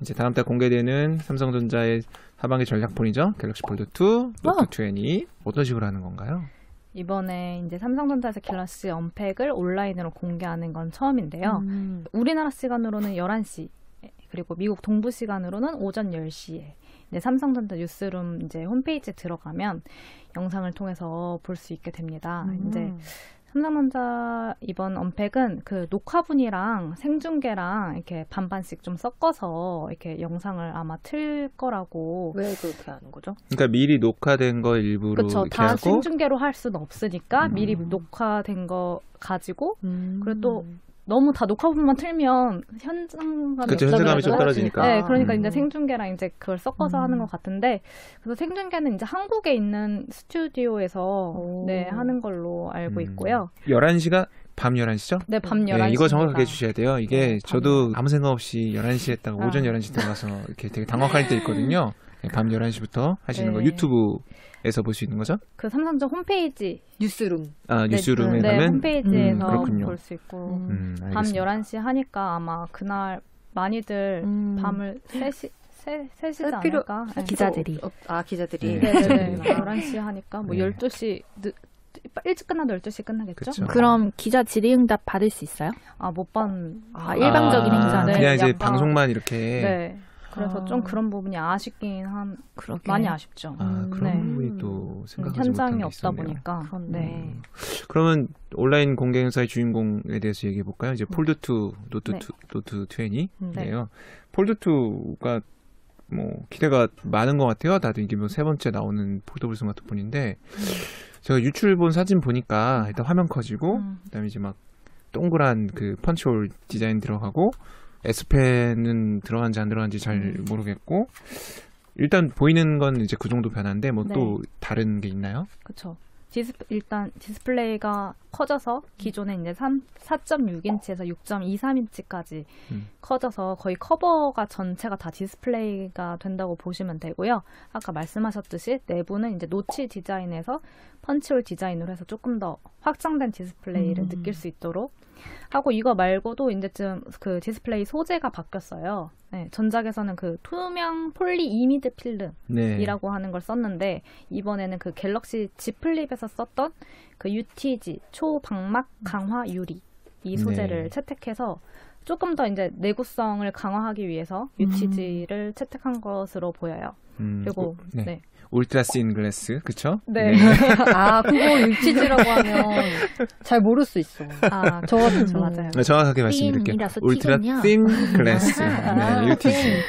이제 다음 달 공개되는 삼성전자의 하반기 전략폰이죠. 갤럭시 폴드 2, 노트 20 어떤 식으로 하는 건가요? 이번에 이제 삼성전자에서 갤럭시 언팩을 온라인으로 공개하는 건 처음인데요. 우리나라 시간으로는 11시, 그리고 미국 동부 시간으로는 오전 10시에 이제 삼성전자 뉴스룸 이제 홈페이지에 들어가면 영상을 통해서 볼 수 있게 됩니다. 이제 삼성전자 이번 언팩은 그 녹화분이랑 생중계랑 이렇게 반반씩 좀 섞어서 이렇게 영상을 아마 틀 거라고. 왜 그렇게 하는 거죠? 그러니까 미리 녹화된 거 일부러 그렇죠. 이렇게 다 하고 생중계로 할 수는 없으니까 미리 녹화된 거 가지고 그리고 또 너무 다 녹화분만 틀면 현장감이 그렇죠. 현장감이 좀 떨어지니까. 네, 그러니까 이제 생중계랑 이제 그걸 섞어서 하는 것 같은데, 그래서 생중계는 이제 한국에 있는 스튜디오에서 네, 하는 걸로 알고 있고요. 11시가 밤 11시죠? 네, 밤 11시. 네, 이거 정확하게 해주셔야 돼요. 이게 네, 저도 아무 생각 없이 11시에 했다가 오전 11시 들어가서 이렇게 되게 당황할 때 있거든요. 네, 밤 11시부터 하시는 거 유튜브에서 볼 수 있는 거죠? 그 삼성전자 홈페이지. 뉴스룸. 아, 뉴스룸에 네, 가면? 홈페이지에서 볼 수 있고. 밤 알겠습니다. 11시 하니까 아마 그날 많이들 밤을 3시지 않을까? 네. 기자들이. 기자들이. 네. 11시 하니까 뭐 12시 일찍 끝나도 12시 끝나겠죠? 그쵸. 그럼 기자 질의응답 받을 수 있어요? 못 받는. 일방적인 행사는. 그냥 이제 약간, 방송만 이렇게. 네. 그래서 좀 그런 부분이 아쉽긴 많이 아쉽죠. 그런 부분이 또 생각하지 현장이 못한 게 없다 있었네요. 보니까. 네. 그러면 온라인 공개 행사의 주인공에 대해서 얘기해 볼까요? 이제 폴드 2, 노트 20이에요. 폴드 2가 뭐 기대가 많은 것 같아요. 다들 이게 뭐 세 번째 나오는 폴더블 스마트폰인데 제가 유출 본 사진 보니까 일단 화면 커지고 그다음에 이제 막 동그란 그 펀치홀 디자인 들어가고 S펜은 들어간지 안 들어간지 잘 모르겠고 일단 보이는 건 이제 그 정도 변화인데 뭐 또 다른 게 있나요? 그렇죠. 일단 디스플레이가 커져서 기존에 이제 4.6인치에서 6.23인치까지 커져서 거의 커버가 전체가 다 디스플레이가 된다고 보시면 되고요. 아까 말씀하셨듯이 내부는 이제 노치 디자인에서 펀치홀 디자인으로 해서 조금 더 확장된 디스플레이를 느낄 수 있도록 하고 이거 말고도 이제 좀 그 디스플레이 소재가 바뀌었어요. 네, 전작에서는 그 투명 폴리 이미드 필름이라고 하는 걸 썼는데 이번에는 그 갤럭시 Z 플립에서 썼던 그 UTG 초방막 강화 유리 이 소재를 채택해서 조금 더 이제 내구성을 강화하기 위해서 UTG를 채택한 것으로 보여요. 그리고 울트라 씬 글래스, 그쵸? 네. 그거 UTG라고 하면 잘 모를 수 있어. 저 같은 맞아요. 네, 정확하게 말씀드릴게요. 울트라 씬 글래스, UTG.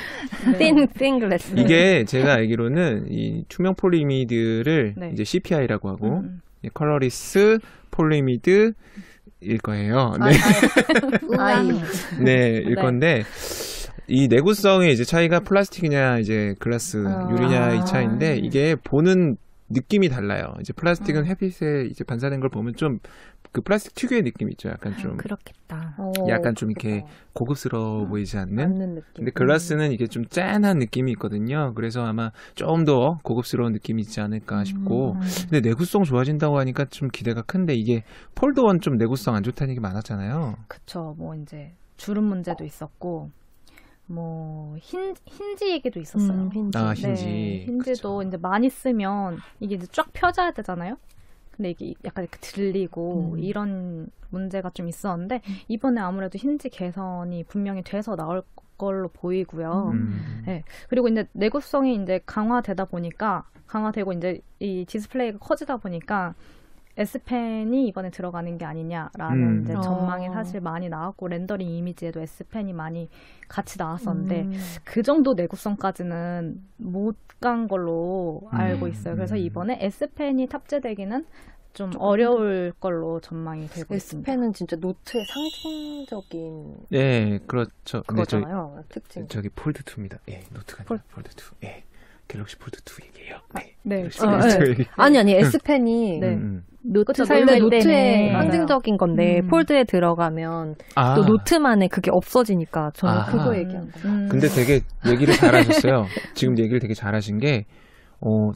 씬 글래스. 이게 제가 알기로는 이 투명 폴리미드를 이제 CPI라고 하고 컬러리스 폴리미드 일 거예요. 일 건데 이 내구성의 이제 차이가 플라스틱이냐 이제 글라스 유리냐 이 차이인데 이게 보는 느낌이 달라요. 이제 플라스틱은 햇빛에 이제 반사된 걸 보면 좀 그 플라스틱 특유의 느낌이 있죠. 약간 좀 그렇겠다. 약간 좀 이렇게 고급스러워 보이지 않는. 느낌. 근데 글라스는 이게 좀 짠한 느낌이 있거든요. 그래서 아마 좀 더 고급스러운 느낌이 있지 않을까 싶고. 근데 내구성 좋아진다고 하니까 좀 기대가 큰데 이게 폴드 1 좀 내구성 안 좋다는 얘기 많았잖아요. 그쵸. 뭐 이제 주름 문제도 있었고. 뭐 힌지 얘기도 있었어요. 힌지. 힌지도 이제 많이 쓰면 이게 이제 쫙 펴져야 되잖아요. 근데 이게 약간 이렇게 들리고 이런 문제가 좀 있었는데 이번에 아무래도 힌지 개선이 분명히 돼서 나올 걸로 보이고요. 네. 그리고 이제 내구성이 이제 강화되고 이제 이 디스플레이가 커지다 보니까 S펜이 이번에 들어가는 게 아니냐라는 이제 전망이 사실 많이 나왔고 렌더링 이미지에도 S펜이 많이 같이 나왔었는데 그 정도 내구성까지는 못 간 걸로 알고 있어요. 그래서 이번에 S펜이 탑재되기는 좀 어려울 걸로 전망이 되고 있습니다. S펜은 진짜 노트의 상징적인 네, 그렇죠. 그거잖아요. 특징. 저기 폴드 2입니다. 노트가 아니라 폴드 2. 갤럭시 폴드 2 얘기예요. 아니 S펜이 노트 원래 노트의 때는 상징적인 건데 폴드에 들어가면 또 노트만의 그게 없어지니까 저는 그거 얘기한 거예요. 근데 되게 얘기를 잘하셨어요. 지금 얘기를 되게 잘하신 게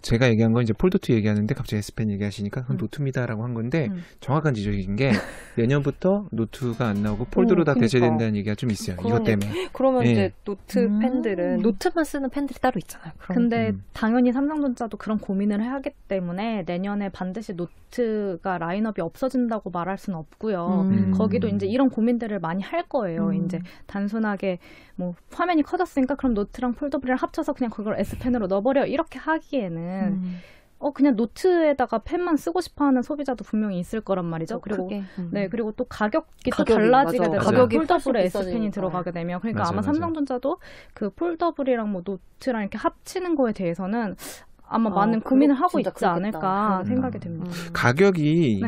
제가 얘기한 건 이제 폴드2 얘기하는데 갑자기 S펜 얘기하시니까 그건 노트입니다라고 한 건데 정확한 지적인 게 내년부터 노트가 안 나오고 폴드로 다 대체된다는 얘기가 좀 있어요. 이것 때문에. 그러면 이제 노트 팬들은 노트만 쓰는 팬들이 따로 있잖아요. 근데 당연히 삼성전자도 그런 고민을 하기 때문에 내년에 반드시 노트가 라인업이 없어진다고 말할 수는 없고요. 거기도 이제 이런 고민들을 많이 할 거예요. 이제 단순하게 뭐 화면이 커졌으니까 그럼 노트랑 폴더블을 합쳐서 그냥 그걸 S펜으로 넣어버려 이렇게 하기에는 그냥 노트에다가 펜만 쓰고 싶어하는 소비자도 분명히 있을 거란 말이죠. 그리고 그리고 또 가격이 또 달라지게 되죠. 가격이 폴더블에 S펜이 들어가게 되면 그러니까 아마 삼성전자도 그 폴더블이랑 뭐 노트랑 이렇게 합치는 거에 대해서는 아마 많은 고민을 하고 있지 않을까 생각이 됩니다. 가격이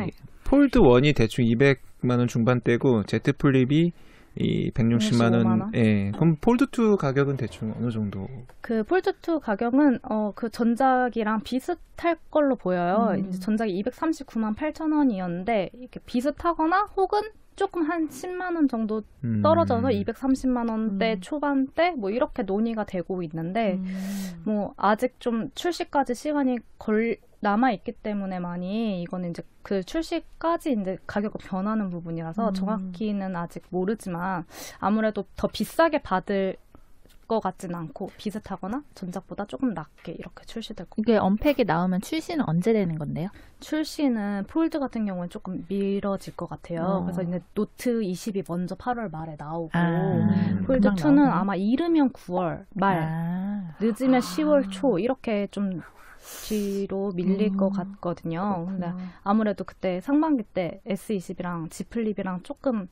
폴드 1이 대충 200만 원 중반대고 Z 플립이 이 160만 원. 예. 그럼 폴드 2 가격은 대충 어느 정도? 그 폴드 2 가격은 그 전작이랑 비슷할 걸로 보여요. 이제 전작이 239만 8천 원이었는데 이렇게 비슷하거나 혹은 조금 한 10만 원 정도 떨어져서 230만 원대 초반대 뭐 이렇게 논의가 되고 있는데 뭐 아직 좀 출시까지 시간이 남아 있기 때문에 많이 이거는 이제 그 출시까지 이제 가격이 변하는 부분이라서 정확히는 아직 모르지만 아무래도 더 비싸게 받을 것 같진 않고 비슷하거나 전작보다 조금 낮게 이렇게 출시될 거예요. 이게 언팩이 나오면 출시는 언제 되는 건데요? 출시는 폴드 같은 경우는 조금 미뤄질 것 같아요. 그래서 이제 노트 20이 먼저 8월 말에 나오고 폴드 2는 아마 이르면 9월 말, 늦으면 10월 초 이렇게 좀 뒤로 밀릴 것 같거든요. 근데 아무래도 그때 상반기 때 S20이랑 G 플립이랑 조금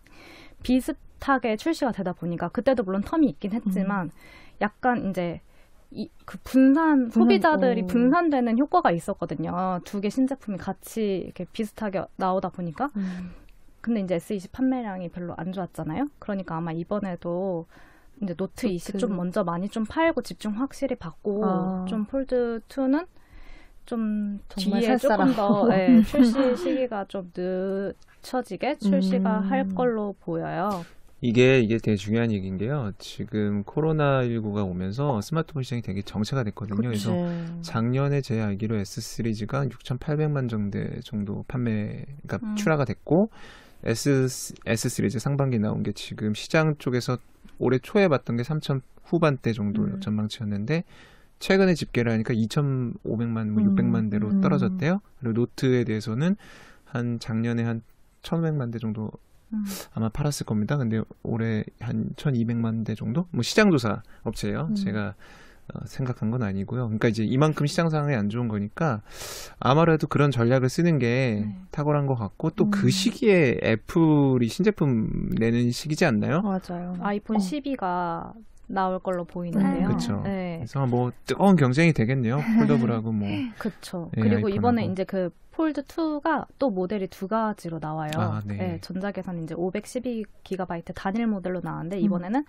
비슷하게 출시가 되다 보니까 그때도 물론 텀이 있긴 했지만 약간 이제 그 소비자들이 분산되는 효과가 있었거든요. 두 개 신제품이 같이 이렇게 비슷하게 나오다 보니까. 근데 이제 S20 판매량이 별로 안 좋았잖아요. 그러니까 아마 이번에도 이제 노트 20 좀 먼저 많이 좀 팔고 집중 확실히 받고 좀 폴드 2는 좀 뒤에 조금 더 출시 시기가 좀 늦춰지게 출시가 할 걸로 보여요. 이게 되게 중요한 얘기인 게요. 지금 코로나19가 오면서 스마트폰 시장이 되게 정체가 됐거든요. 그치. 그래서 작년에 제 알기로 S 시리즈가 6,800만 정도 그러니까 출하가 됐고 S 시리즈 상반기 나온 게 지금 시장 쪽에서 올해 초에 봤던 게 3,000 후반대 정도 전망치였는데 최근에 집계를 하니까 2,500만, 600만 대로 떨어졌대요. 그리고 노트에 대해서는 작년에 한 1,500만 대 정도 아마 팔았을 겁니다. 근데 올해 한 1,200만 대 정도? 뭐 시장조사 업체예요. 제가 생각한 건 아니고요. 그러니까 이제 이만큼 시장 상황이 안 좋은 거니까 아무래도 그런 전략을 쓰는 게 탁월한 것 같고 또 그 시기에 애플이 신제품 내는 시기지 않나요? 맞아요. 아이폰 12가 나올 걸로 보이는데요. 그렇죠. 네. 그래서 뭐 뜨거운 경쟁이 되겠네요. 폴더블하고 뭐. 그렇죠. 그리고 이번에 이제 그 폴드 2가 또 모델이 두 가지로 나와요. 네, 전작에서는 이제 512GB 단일 모델로 나왔는데 이번에는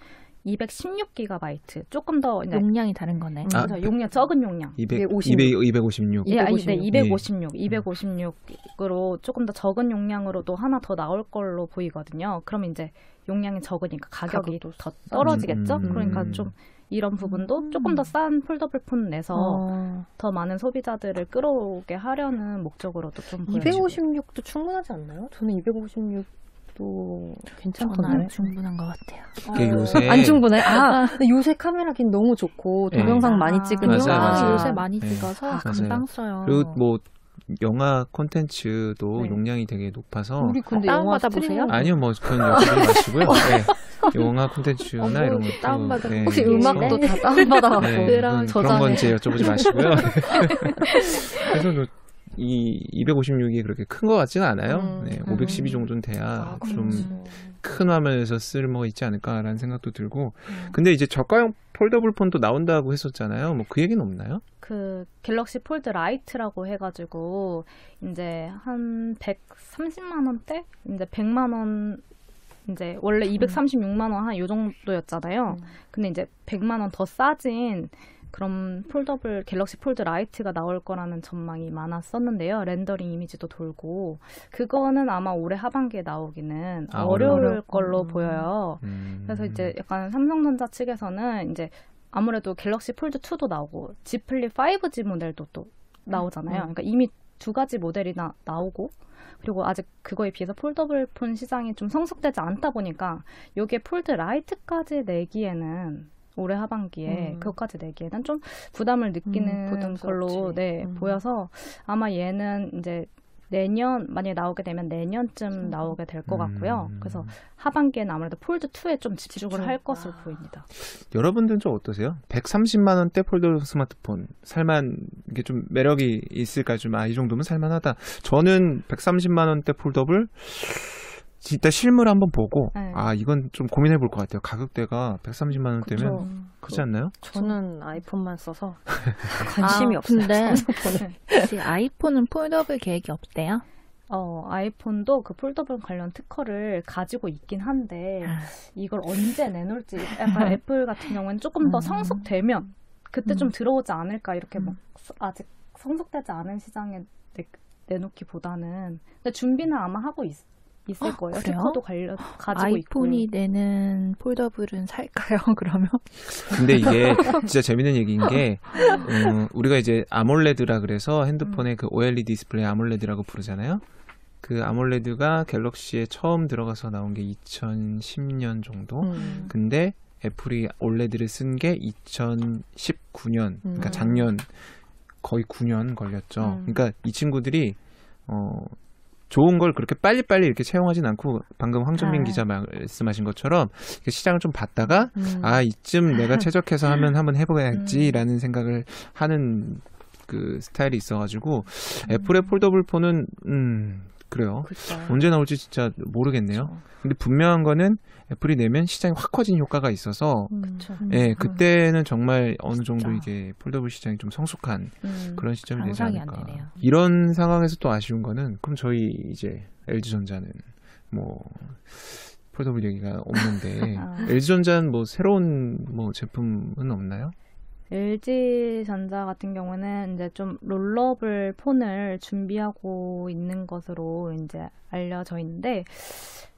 216GB 조금 더 이제 용량이 다른 거네. 그래서 용량 적은 용량. 256. 네, 256으로 조금 더 적은 용량으로도 하나 더 나올 걸로 보이거든요. 그러면 이제 용량이 적으니까 가격이 더 떨어지겠죠? 그러니까 좀 이런 부분도 조금 더 싼 폴더블 폰 내서 더 많은 소비자들을 끌어오게 하려는 목적으로도 좀 보여지고. 256도 충분하지 않나요? 저는 256도 괜찮던데. 충분한 것 같아요. 이게 요새 안 충분해? 근데 요새 카메라긴 너무 좋고 동영상 많이 찍으니까 맞아요. 요새 많이 찍어서 금방 써요. 그리고 뭐 영화 콘텐츠도 용량이 되게 높아서 우리 근데 다운받아 보세요? 아니요, 뭐 그건 여쭤보지 마시고요. 영화 콘텐츠나 이런 것도 다운받아. 혹시 음악도 다 다운받아갖고 그런 건 제 여쭤보지 마시고요. 그래서 이 256이 그렇게 큰 것 같지는 않아요. 512 정도는 돼야 좀 큰 화면에서 쓸모가 있지 않을까라는 생각도 들고. 근데 이제 저가형 폴더블 폰도 나온다고 했었잖아요. 뭐 그 얘기는 없나요? 그 갤럭시 폴드 라이트라고 해가지고 이제 한 130만 원대, 이제 100만 원, 이제 원래 236만 원 한 요 정도였잖아요. 근데 이제 100만 원 더 싸진 그런 갤럭시 폴드 라이트가 나올 거라는 전망이 많았었는데요. 렌더링 이미지도 돌고 그거는 아마 올해 하반기에 나오기는 어려울 걸로 보여요. 그래서 이제 약간 삼성전자 측에서는 이제 아무래도 갤럭시 폴드 2도 나오고 Z 플립 5G 모델도 또 나오잖아요. 그러니까 이미 두 가지 모델이 나오고 그리고 아직 그거에 비해서 폴더블 폰 시장이 좀 성숙되지 않다 보니까 여기에 폴드 라이트까지 내기에는 올해 하반기에 그것까지 내기에는 좀 부담을 느끼는 걸로 보여서 아마 얘는 이제 내년 만약에 나오게 되면 내년쯤 나오게 될 것 같고요. 그래서 하반기에는 아무래도 폴드 2에 좀 집중을 할 것으로 보입니다. 여러분들은 좀 어떠세요? 130만 원대 폴더블 스마트폰 살만 이게 좀 매력이 있을까 좀 이 정도면 살만하다. 저는 130만 원대 폴더블 진짜 실물 한번 보고 이건 좀 고민해 볼 것 같아요. 가격대가 130만 원대면 그렇지 않나요? 저는 아이폰만 써서 관심이 없어요. 근데 아이폰은 폴더블 계획이 없대요? 아이폰도 그 폴더블 관련 특허를 가지고 있긴 한데 이걸 언제 내놓을지 약간 애플 같은 경우는 조금 더 성숙되면 그때 좀 들어오지 않을까 이렇게 뭐 아직 성숙되지 않은 시장에 내놓기보다는 근데 준비는 아마 하고 있을 거예요. 특허도 가지고 아이폰이 있고. 내는 폴더블은 살까요? 그러면? 근데 이게 진짜 재밌는 얘기인 게 우리가 이제 아몰레드라 그래서 핸드폰의 그 OLED 디스플레이 아몰레드라고 부르잖아요. 그 아몰레드가 갤럭시에 처음 들어가서 나온 게 2010년 정도. 근데 애플이 OLED를 쓴 게 2019년. 그러니까 작년 거의 9년 걸렸죠. 그러니까 이 친구들이 좋은 걸 그렇게 빨리빨리 이렇게 채용하진 않고 방금 황정민 기자 말씀하신 것처럼 시장을 좀 봤다가 이쯤 내가 최적해서 한번 해봐야지라는 생각을 하는 그 스타일이 있어가지고 애플의 폴더블 폰은 그래요. 그쵸. 언제 나올지 진짜 모르겠네요. 그쵸. 근데 분명한 거는 애플이 내면 시장이 확 커진 효과가 있어서 그때는 정말 어느 정도 이게 폴더블 시장이 좀 성숙한 그런 시점이 되지 않을까. 이런 상황에서 또 아쉬운 거는 그럼 저희 이제 LG전자는 뭐 폴더블 얘기가 없는데 LG전자는 뭐 새로운 뭐 제품은 없나요? LG전자 같은 경우는 이제 좀 롤러블 폰을 준비하고 있는 것으로 이제 알려져 있는데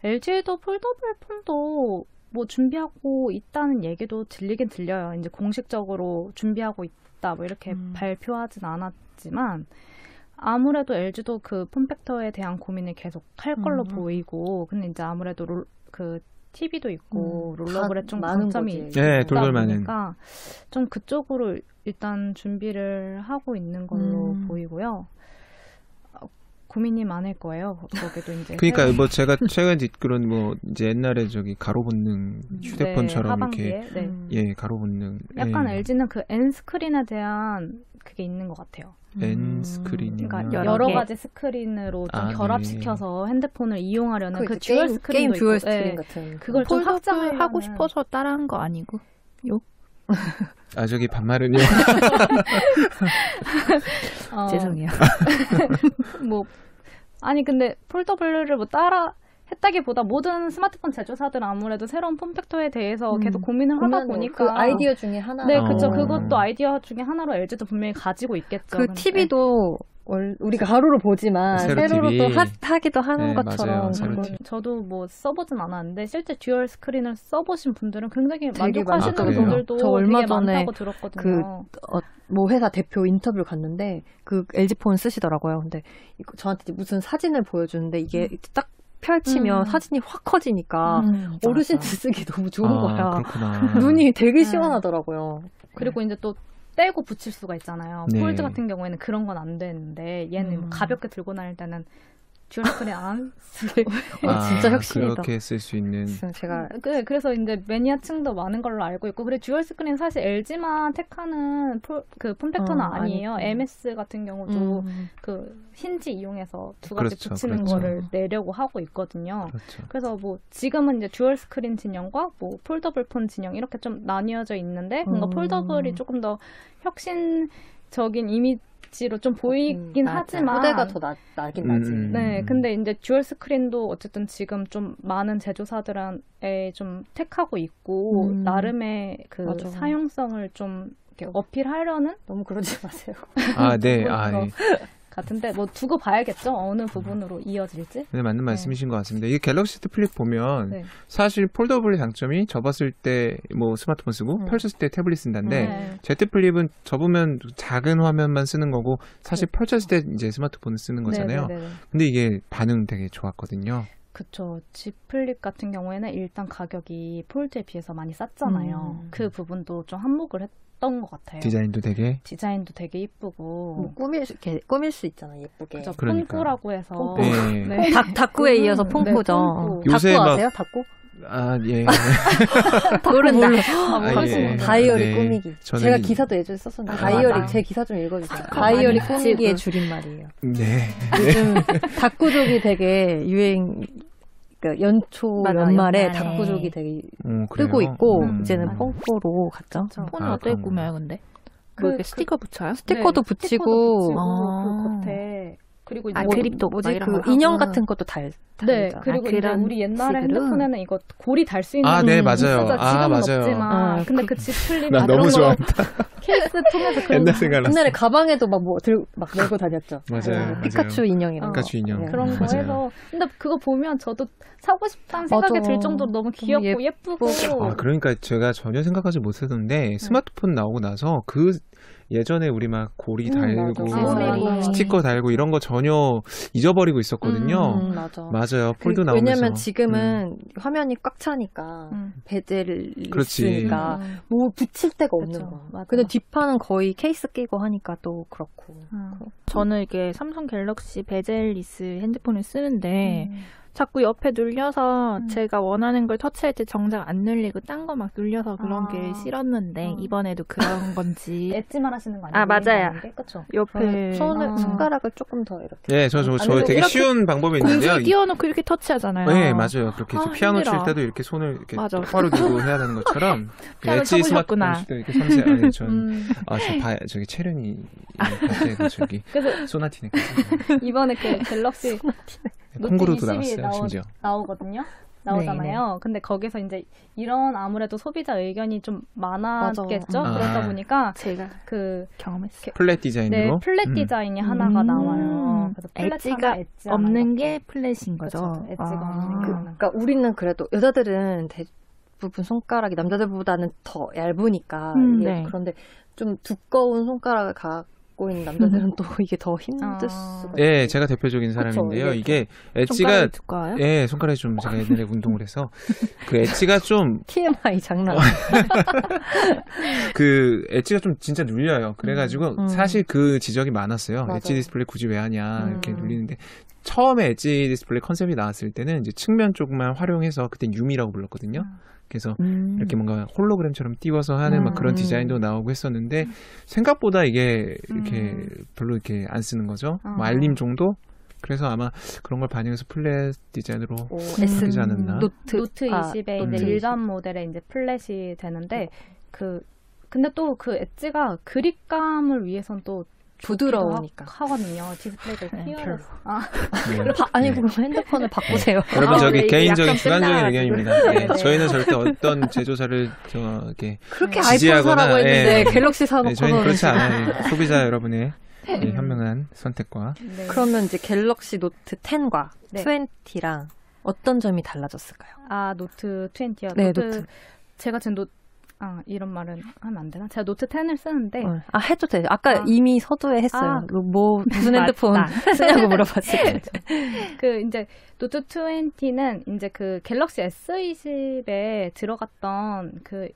LG도 폴더블 폰도 뭐 준비하고 있다는 얘기도 들리긴 들려요. 이제 공식적으로 준비하고 있다 뭐 이렇게 발표하진 않았지만 아무래도 LG도 그 폼팩터에 대한 고민을 계속 할 걸로 보이고 근데 이제 아무래도 그 TV도 있고 롤러블에 좀 강점이 있다 보니까 좀 그쪽으로 일단 준비를 하고 있는 걸로 보이고요. 고민이 많을 거예요. 거기도 이제. 그러니까 뭐 제가 최근 듣기로는 뭐 이제 옛날에 저기 가로 본능 휴대폰처럼 이렇게 가로 본능. 약간 LG는 그 N 스크린에 대한 그게 있는 것 같아요. N 스크린이 그러니까 여러 가지 스크린으로 좀 결합시켜서 핸드폰을 이용하려는 그 듀얼 스크린도 게임 듀얼 스크린 같은 그걸 좀 확장을 하고 싶어서 따라한 거 아니고 요? 저기 반말은요. 죄송해요. 뭐 아니 근데 폴더블을 뭐 따라 했다기보다 모든 스마트폰 제조사들은 아무래도 새로운 폼팩터에 대해서 계속 고민을 하다 보니까 그 아이디어 중에 하나. 네, 그렇죠. 그것도 아이디어 중에 하나로 LG도 분명히 가지고 있겠죠. 그 TV도 우리가 가로로 보지만 세로로 또 하기도 하는 것처럼. 저도 뭐 써보진 않았는데 실제 듀얼 스크린을 써보신 분들은 굉장히 만족하시는 분들도 저 얼마 되게 전에 많다고 들었거든요. 뭐 회사 대표 인터뷰를 갔는데 그 LG 폰 쓰시더라고요. 근데 저한테 무슨 사진을 보여주는데 이게 딱 펼치면 사진이 확 커지니까 어르신들 쓰기 너무 좋은 거야. 그렇구나. 눈이 되게 시원하더라고요. 그리고 이제 또 떼고 붙일 수가 있잖아요. 폴드 같은 경우에는 그런 건 안 되는데 얘는 뭐 가볍게 들고 다닐 때는 듀얼 스크린 안 쓰게 진짜 혁신이다. 그렇게 쓸 수 있는. 제가 그래서 이제 매니아층도 많은 걸로 알고 있고 그래 듀얼 스크린 사실 LG만 택하는 그 폼팩터는 아니에요. MS 같은 경우도 그 힌지 이용해서 두 가지 붙이는 거를 내려고 하고 있거든요. 그래서 뭐 지금은 이제 듀얼 스크린 진영과 뭐 폴더블 폰 진영 이렇게 좀 나뉘어져 있는데 뭔가 폴더블이 조금 더 혁신적인 이미지로 좀 보이긴 하지만 후대가 더 나긴 나지. 네, 근데 이제 듀얼 스크린도 어쨌든 지금 좀 많은 제조사들에 좀 택하고 있고 나름의 그 사용성을 좀 이렇게 어필하려는 너무 그러지 마세요. 네. 같은데 뭐 두고 봐야겠죠. 어느 부분으로 이어질지. 네, 맞는 말씀이신 것 같습니다. 이게 갤럭시 Z 플립 보면 사실 폴더블의 장점이 접었을 때 뭐 스마트폰 쓰고 펼쳤을 때 태블릿 쓴다는데 Z 플립은 접으면 작은 화면만 쓰는 거고 사실 펼쳤을 때 이제 스마트폰을 쓰는 거잖아요. 근데 이게 반응 되게 좋았거든요. 그쵸. Z 플립 같은 경우에는 일단 가격이 폴드에 비해서 많이 쌌잖아요. 그 부분도 좀 한몫을 했던 것 같아요. 디자인도 되게 이쁘고 뭐 꾸밀 수 있잖아요. 예쁘게. 그쵸. 그러니까. 폰꾸라고 해서 폰꾸. 네. 다꾸에 이어서 폰꾸죠. 폰꾸. 요새 다꾸 막- 아세요? 다꾸? 아, 예. 모른다. 예. 다이어리 네. 꾸미기. 저는 제가 이- 기사도 예전에 썼었는데 맞아. 다이어리 제 기사 좀 읽어주세요. 다이어리 많이 꾸미기의 쓰고. 줄임말이에요. 네. 요즘 다꾸족이 되게 유행. 그러니까 연초 맞아, 연말에 연말에. 다꾸족이 되게 그래요? 뜨고 있고 이제는 맞아. 폰꾸로 갔죠. 폰을 아, 어떻게 그런 꾸며요, 근데? 그- 뭐 이렇게 스티커 붙여요? 스티커도 붙이고 그 겉에 그리고 이제 그립톡 뭐지 막 이런 그 거 인형 하고. 같은 것도 달잖아요. 그리고 이제 그런 우리 옛날에 식으로? 핸드폰에는 이거 골이 달 수 있는 아, 네, 맞아요. 있었죠. 아, 지금은 맞아요. 없지만 근데 그 Z 플립 나 너무 좋아한다. 케이스 통해서 그런 옛날 생각났어. 옛날에 가방에도 막 메고 다녔죠. 맞아요. 피카츄 인형이랑 피카츄 인형. 네. 그런 거 맞아요. 해서 근데 그거 보면 저도 사고 싶다는 생각이 맞아. 들 정도로 너무 귀엽고 예쁘고 아, 그러니까 제가 전혀 생각하지 못했는데 스마트폰 나오고 나서 그 예전에 우리 막 고리 달고 맞아. 스티커 달고 이런 거 전혀 잊어버리고 있었거든요. 맞아. 맞아요. 폴드 나오면서. 왜냐면 지금은 화면이 꽉 차니까 베젤 그렇지. 있으니까 뭐 붙일 데가 없는 그쵸. 거야. 맞아. 근데 뒷판은 거의 케이스 끼고 하니까 또 그렇고. 저는 이게 삼성 갤럭시 베젤리스 핸드폰을 쓰는데 자꾸 옆에 눌려서 제가 원하는 걸 터치할 때 정작 안 눌리고 딴 거 막 눌려서 그런 게 싫었는데 이번에도 그런 건지 엣지만 하시는 거 아니에요? 아, 맞아요. 그렇죠. 옆에 손가락을 조금 더 이렇게. 네, 저 아니면 되게 이렇게 쉬운 방법이 있는데요. 공중에 띄워놓고 이렇게 터치하잖아요. 네, 맞아요. 그렇게 피아노 칠 힘들어. 때도 이렇게 손을 이렇게 맞아. 똑바로 두고 해야 되는 것처럼 피아노 엣지 쳐보셨구나. 스마트폰 도 이렇게 섬세. 아니, 저기 체련이 갑자기 저기 그래서 소나티네. 이번에 그 갤럭시 노트 콩그루도 20이 나왔어요, 심지어. 나오거든요. 나오잖아요. 근데 거기서 이제 이런 아무래도 소비자 의견이 좀 많았겠죠. 맞아. 그러다 아. 보니까 제가 그 경험했어요. 플랫 디자인으로. 네, 플랫 디자인이 하나가 나와요. 그래서 엣지가 엣지 없는 게 플랫인 거죠. 그렇죠. 엣지가 없는 게. 그러니까 우리는 그래도 여자들은 대부분 손가락이 남자들보다는 더 얇으니까 이게 네. 그런데 좀 두꺼운 손가락을 갖고 있는 남자들은 또 이게 더 힘들 수가 있어요. 예, 제가 대표적인 사람인데요. 이게 엣지가 손가락이 두꺼워요? 예, 손가락이 좀 제가 옛날에 운동을 해서 그 엣지가 좀 TMI 장난. 그 엣지가 좀 진짜 눌려요. 그래가지고 사실 그 지적이 많았어요. 맞아. 엣지 디스플레이 굳이 왜 하냐 이렇게 눌리는데 처음에 엣지 디스플레이 컨셉이 나왔을 때는 이제 측면 쪽만 활용해서 그때 유미라고 불렀거든요. 그래서 이렇게 뭔가 홀로그램처럼 띄워서 하는 막 그런 디자인도 나오고 했었는데 생각보다 이게 이렇게 별로 이렇게 안 쓰는 거죠. 뭐 알림 정도? 그래서 아마 그런 걸 반영해서 플랫 디자인으로 바뀌지 않았나. 노트 20에 이제 일반 모델에 이제 플랫이 되는데 근데 또 그 엣지가 그립감을 위해선 또 부드러우니까. 하거든요. 디스플레이가 별로. 네. 아니 그럼 핸드폰을 바꾸세요. 여러분 저기 이게 개인적인 약간 주관적인 끝나가지고. 의견입니다. 네, 네. 저희는 절대 어떤 제조사를 이렇게 그렇게 지지하거나, 아이폰 사라고 했는데 예. 갤럭시 사놓고는 저희는 그렇지 않아요. 소비자 여러분의 현명한 선택과 네. 그러면 이제 갤럭시 노트 10과 네. 20랑 어떤 점이 달라졌을까요? 아 노트 20요. 네, 노트 제가 지금 이런 말은 하면 안 되나? 제가 노트 10을 쓰는데 해도 돼요. 아까 이미 서두에 했어요. 무슨 핸드폰 쓰냐고 물어봤을 때. 그 이제 노트 20는 이제 그 갤럭시 S20에 들어갔던 그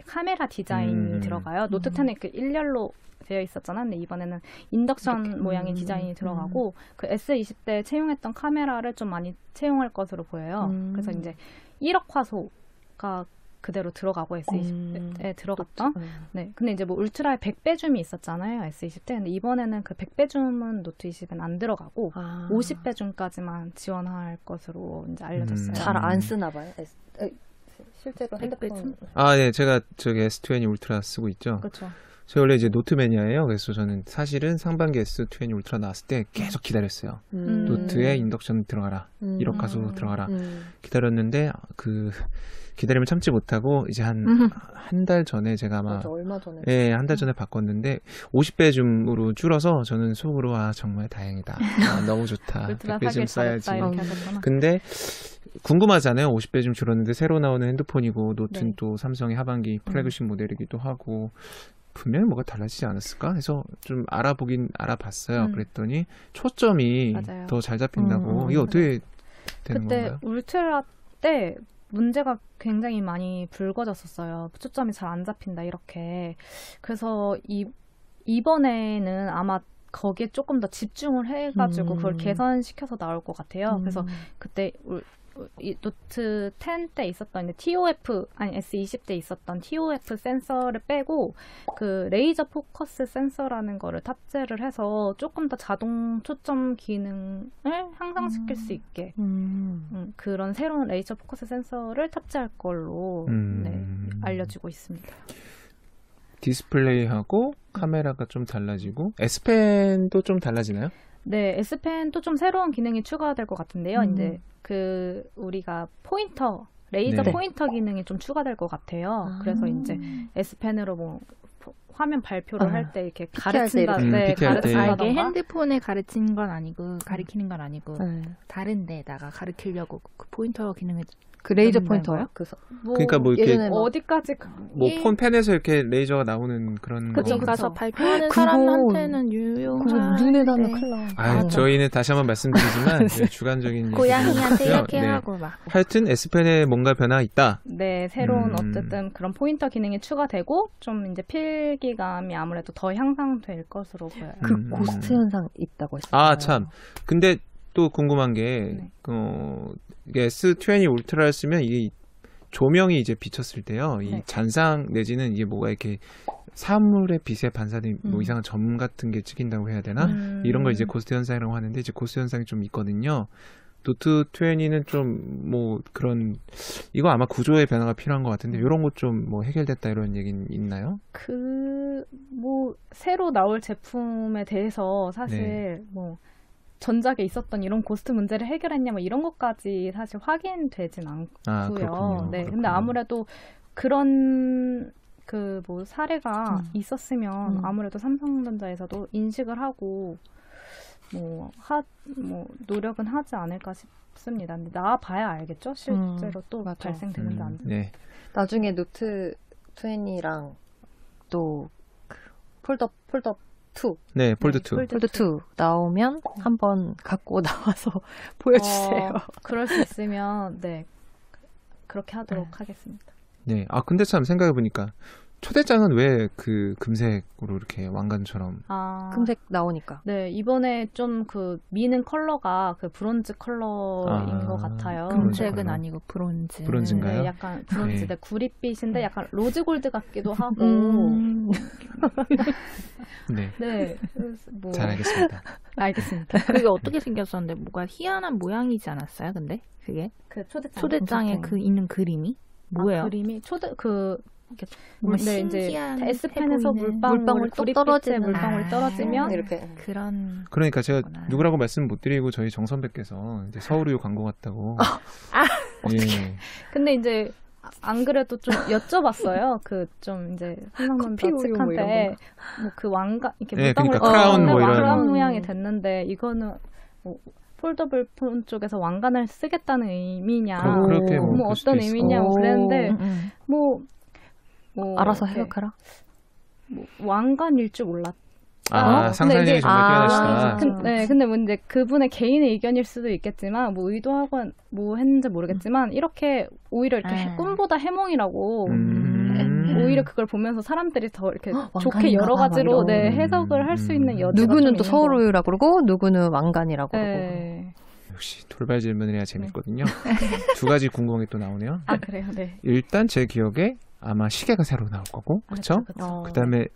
카메라 디자인이 들어가요. 노트 10에 그 일렬로 되어 있었잖아. 근데 이번에는 인덕션 모양의 디자인이 들어가고 그 S20 때 채용했던 카메라를 좀 많이 채용할 것으로 보여요. 그래서 이제 1억 화소가 그대로 들어가고 S20에 들어갔던. 네. 근데 이제 뭐 울트라의 100배 줌이 있었잖아요. S20 때. 근데 이번에는 그 100배 줌은 노트 20은 안 들어가고 50배 줌까지만 지원할 것으로 이제 알려졌어요. 잘 안 쓰나 봐요. 실제로 핸드폰. 네, 제가 저기 S20 울트라 쓰고 있죠. 그렇죠. 제가 원래 이제 노트 매니아예요. 그래서 저는 사실은 상반기 S20 울트라 나왔을 때 계속 기다렸어요. 노트에 인덕션 들어가라. 1억 가소 들어가라. 기다렸는데 그 기다림을 참지 못하고 이제 한 달 전에 제가 아마 맞아, 얼마 전에 예, 한 달 전에 바꿨는데 50배 줌으로 줄어서 저는 속으로 정말 다행이다. 너무 좋다. 100배 줌 써야지. 근데 궁금하잖아요. 50배 좀 줄었는데 새로 나오는 핸드폰이고 노트는 또 삼성의 하반기 플래그십 모델이기도 하고 분명히 뭐가 달라지지 않았을까 해서 좀 알아봤어요. 그랬더니 초점이 더 잘 잡힌다고. 이게 어떻게 되는 그때 건가요? 울트라 때 문제가 굉장히 많이 불거졌었어요. 초점이 잘 안 잡힌다 이렇게. 그래서 이번에는 아마 거기에 조금 더 집중을 해가지고 그걸 개선시켜서 나올 것 같아요. 그래서 그때 이 노트 10 때 있었던 S20 때 있었던 TOF 센서를 빼고 그 레이저 포커스 센서라는 거를 탑재를 해서 조금 더 자동 초점 기능을 향상시킬 수 있게 그런 새로운 레이저 포커스 센서를 탑재할 걸로 알려지고 있습니다. 디스플레이하고 카메라가 좀 달라지고 S펜도 좀 달라지나요? 네, S펜도 좀 새로운 기능이 추가될 것 같은데요. 이제 그 우리가 포인터 레이저 포인터 기능이 좀 추가될 것 같아요. 그래서 이제 S펜으로 뭐 화면 발표를 할 때 이렇게 가르친다. 가르친다던가. 이게 핸드폰에 가르치는 건 아니고 가리키는 건 아니고 다른 데다가 가르치려고 그 포인터 기능을 그 레이저 포인터요? 그러니까 뭐 이렇게 어디까지 뭐 폰펜에서 이렇게 레이저가 나오는 그런 그쵸. 가서 발표하는 사람한테는 유용한 눈에 닿으면 큰일 나. 저희는 다시 한번 말씀드리지만 주관적인 고양이한테 이렇게 하고 막. 하여튼 S펜에 뭔가 변화가 있다. 네, 새로운 어쨌든 그런 포인터 기능이 추가되고 좀 이제 필기감이 아무래도 더 향상될 것으로 보여요. 그 고스트 현상 있다고 했어요. 참. 근데 또 궁금한 게 이게 S20 울트라를 쓰면 이게 조명이 이제 비쳤을 때요. 이 잔상 내지는 이게 뭐가 이렇게 사물의 빛에 반사된 뭐 이상한 점 같은 게 찍힌다고 해야 되나? 이런 걸 이제 고스트 현상이라고 하는데 이제 고스트 현상이 좀 있거든요. 노트 20는 좀 뭐 그런 이거 아마 구조의 변화가 필요한 것 같은데 이런 것 좀 뭐 해결됐다 이런 얘기는 있나요? 뭐 새로 나올 제품에 대해서 사실 뭐 전작에 있었던 이런 고스트 문제를 해결했냐 뭐 이런 것까지 사실 확인되진 않고요. 네, 근데 아무래도 그런 그 뭐 사례가 있었으면 아무래도 삼성전자에서도 인식을 하고 뭐 노력은 하지 않을까 싶습니다. 근데 나와봐야 알겠죠? 실제로 또 발생되는지 안 되는지. 네. 나중에 노트 20랑 또 폴더 2. 네, 폴드 2. 폴드 2 나오면 한번 갖고 나와서 보여주세요. 그럴 수 있으면 그렇게 하도록 하겠습니다. 네. 근데 참 생각해 보니까 초대장은 왜 그 금색으로 이렇게 왕관처럼 금색 나오니까. 네, 이번에 좀 그 미는 컬러가 그 브론즈 컬러인 것 같아요. 금색은 아니고 브론즈. 브론즈인가요? 네, 약간 브론즈 구릿빛인데 약간 로즈 골드 같기도 하고. 네. 잘 알겠습니다. 알겠습니다. 그게 어떻게 생겼었는데 뭐가 희한한 모양이지 않았어요? 근데 그게 그 초대장에 그 있는 그림이 뭐예요? 그림이 네, 이제 S펜에서 물방울 뚝 떨어지는 물방울 떨어지면 이렇게 그런. 그러니까 제가 누구라고 말씀 못 드리고 저희 정 선배께서 이제 서울우유 광고 같다고. 예. 근데 이제 안 그래도 좀 여쭤봤어요. 그 좀 이제 삼성전자 측한테 뭐 그 왕관 이렇게 물방울 그러니까 크라운 뭐 이런 왕관 모양이 됐는데 이거는 뭐 폴더블 폰 쪽에서 왕관을 쓰겠다는 의미냐, 그렇게 뭐 어떤 의미냐고 그랬는데 뭐 알아서 해석하라. 뭐 왕관일 줄 몰랐. 상상력이 정말 뛰어나시다. 근데 뭐 이제 그분의 개인의 의견일 수도 있겠지만 뭐 의도하고 뭐 했는지 모르겠지만 이렇게 오히려 이렇게 꿈보다 해몽이라고 오히려 그걸 보면서 사람들이 더 이렇게 좋게 여러 가지로 해석을 할 수 있는 여지가 누구는 또 서울우유라고 그러고 누구는 왕관이라고 그러고. 역시 돌발 질문을 해야 재밌거든요. 두 가지 궁금한 게 또 나오네요. 그래요? 네. 일단 제 기억에 아마 시계가 새로 나올 거고, 그렇죠? 그다음에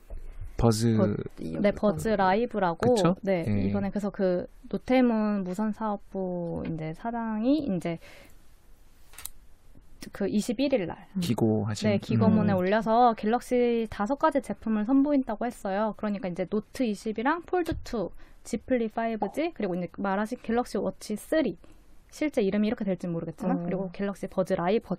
버즈 라이브라고. 그쵸? 네, 이번에 그래서 그 노태문 무선 사업부 이제 사장이 이제 그 21일 날 기고하신. 네, 기고문에 올려서 갤럭시 5가지 제품을 선보인다고 했어요. 그러니까 이제 노트 20이랑 폴드 2, Z 플립 5G 그리고 이제 말하신 갤럭시 워치 3 실제 이름이 이렇게 될지 모르겠지만 그리고 갤럭시 버즈 라이브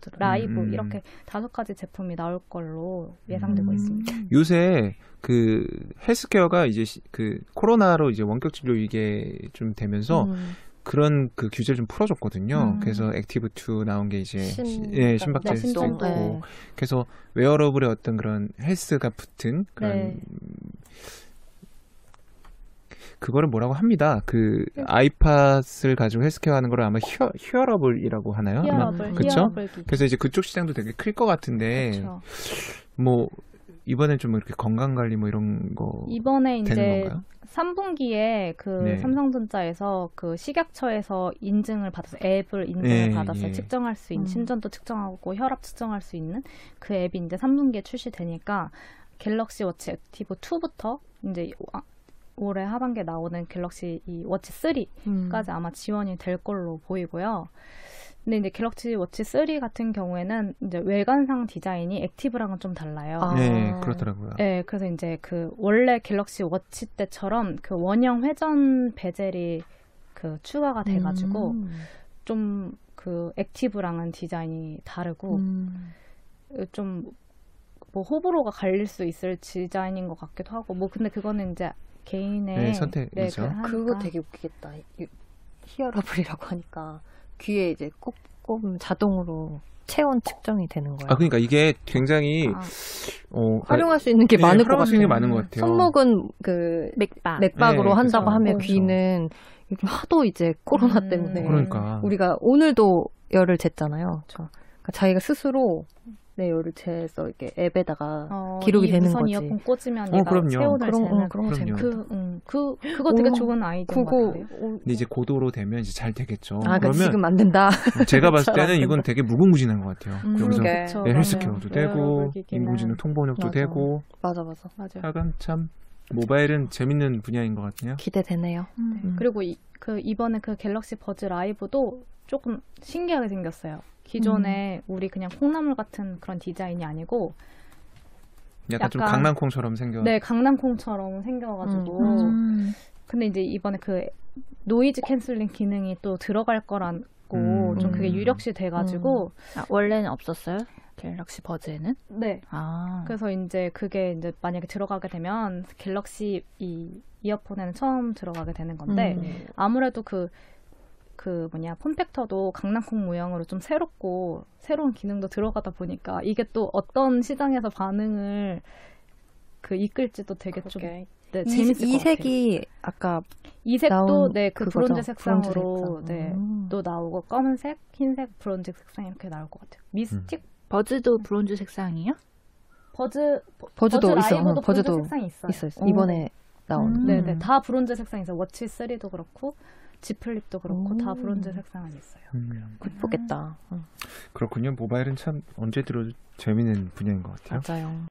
이렇게 5가지 제품이 나올 걸로 예상되고 있습니다. 요새 그 헬스케어가 이제 그 코로나로 이제 원격 진료 이게 좀 되면서 그런 그 규제를 좀 풀어줬거든요. 그래서 액티브2 나온 게 이제 심박재 수도 있고 그래서 웨어러블의 어떤 그런 헬스가 붙은 그런 그거를 뭐라고 합니다. 그 아이팟을 가지고 헬스케어 하는 걸 아마 히어러블이라고 하나요? 그렇죠? 그래서 이제 그쪽 시장도 되게 클 것 같은데 그쵸. 뭐 이번엔 좀 이렇게 건강 관리 뭐 이런 거 이번에 되는 이제 건가요? 3분기에 그 삼성전자에서 그 식약처에서 인증을 받아서 앱을 인증을 받았어요. 측정할 수 있는 심전도 측정하고 혈압 측정할 수 있는 그 앱이 이제 3분기에 출시되니까 갤럭시 워치 액티브 2부터 이제 올해 하반기에 나오는 갤럭시 이 워치 3까지 아마 지원이 될 걸로 보이고요. 근데 이제 갤럭시 워치 3 같은 경우에는 이제 외관상 디자인이 액티브랑은 좀 달라요. 네, 그렇더라고요. 네, 그래서 이제 그 원래 갤럭시 워치 때처럼 그 원형 회전 베젤이 그 추가가 돼가지고 좀 그 액티브랑은 디자인이 다르고 좀 뭐 호불호가 갈릴 수 있을 디자인인 것 같기도 하고 뭐 근데 그거는 이제 개인의 선택이죠. 그거 되게 웃기겠다. 히어러블이라고 하니까 귀에 이제 꼽으면 자동으로 체온 측정이 되는 거예요. 아 그러니까 이게 굉장히 활용할 수 있는 게 많을 것 같아요. 활용할 수 있는 게 많은 것 같아요. 손목은 그 맥박으로 한다고 하면 귀는 요즘 하도 이제 코로나 때문에 그러니까. 우리가 오늘도 열을 쟀잖아요. 그러니까 자기가 스스로 내 열을 재서 이렇게 앱에다가 기록이 되는 무선 거지. 이어폰 꽂으면 얘가 체온을 재는 그런 거 재밌다. 그거 되게 좋은 아이디어 같아요. 근데 이제 고도로 되면 이제 잘 되겠죠. 그러면 지금 안 된다. 제가 봤을 때는 이건 되게 무궁무진한 것 같아요. 그래서 헬스케어도 되고 인공지능 통번역도 되고. 맞아. 하여간 참 모바일은 재밌는 분야인 것 같네요. 기대되네요. 그리고 이번에 그 갤럭시 버즈 라이브도 조금 신기하게 생겼어요. 기존에 우리 그냥 콩나물 같은 그런 디자인이 아니고 약간 좀 강낭콩처럼 생겨. 네, 강낭콩처럼 생겨가지고. 근데 이제 이번에 그 노이즈 캔슬링 기능이 또 들어갈 거라고 좀 그게 유력시 돼가지고. 원래는 없었어요? 갤럭시 버즈에는? 네. 그래서 이제 그게 이제 만약에 들어가게 되면 갤럭시 이 이어폰에는 처음 들어가게 되는 건데 아무래도 그 폼팩터도 강낭콩 모양으로 좀 새로운 기능도 들어가다 보니까 이게 또 어떤 시장에서 반응을 이끌지도 되게 좀 재밌을 것 같아요. 이 색이 아까 이 색도 그 그거죠. 브론즈 색상으로 또 나오고 검은색, 흰색, 브론즈 색상 이렇게 나올 것 같아요. 미스틱 버즈도 브론즈 색상이요? 버즈도 있어요. 브론즈 색상이 있어요. 이번에 나온. 네네, 다 브론즈 색상이 있어요. 워치 3도 그렇고 Z 플립도 그렇고 다 브론즈 색상은 있어요. 예쁘겠다. 그렇군요. 모바일은 참 언제 들어도 재밌는 분야인 것 같아요. 맞아요.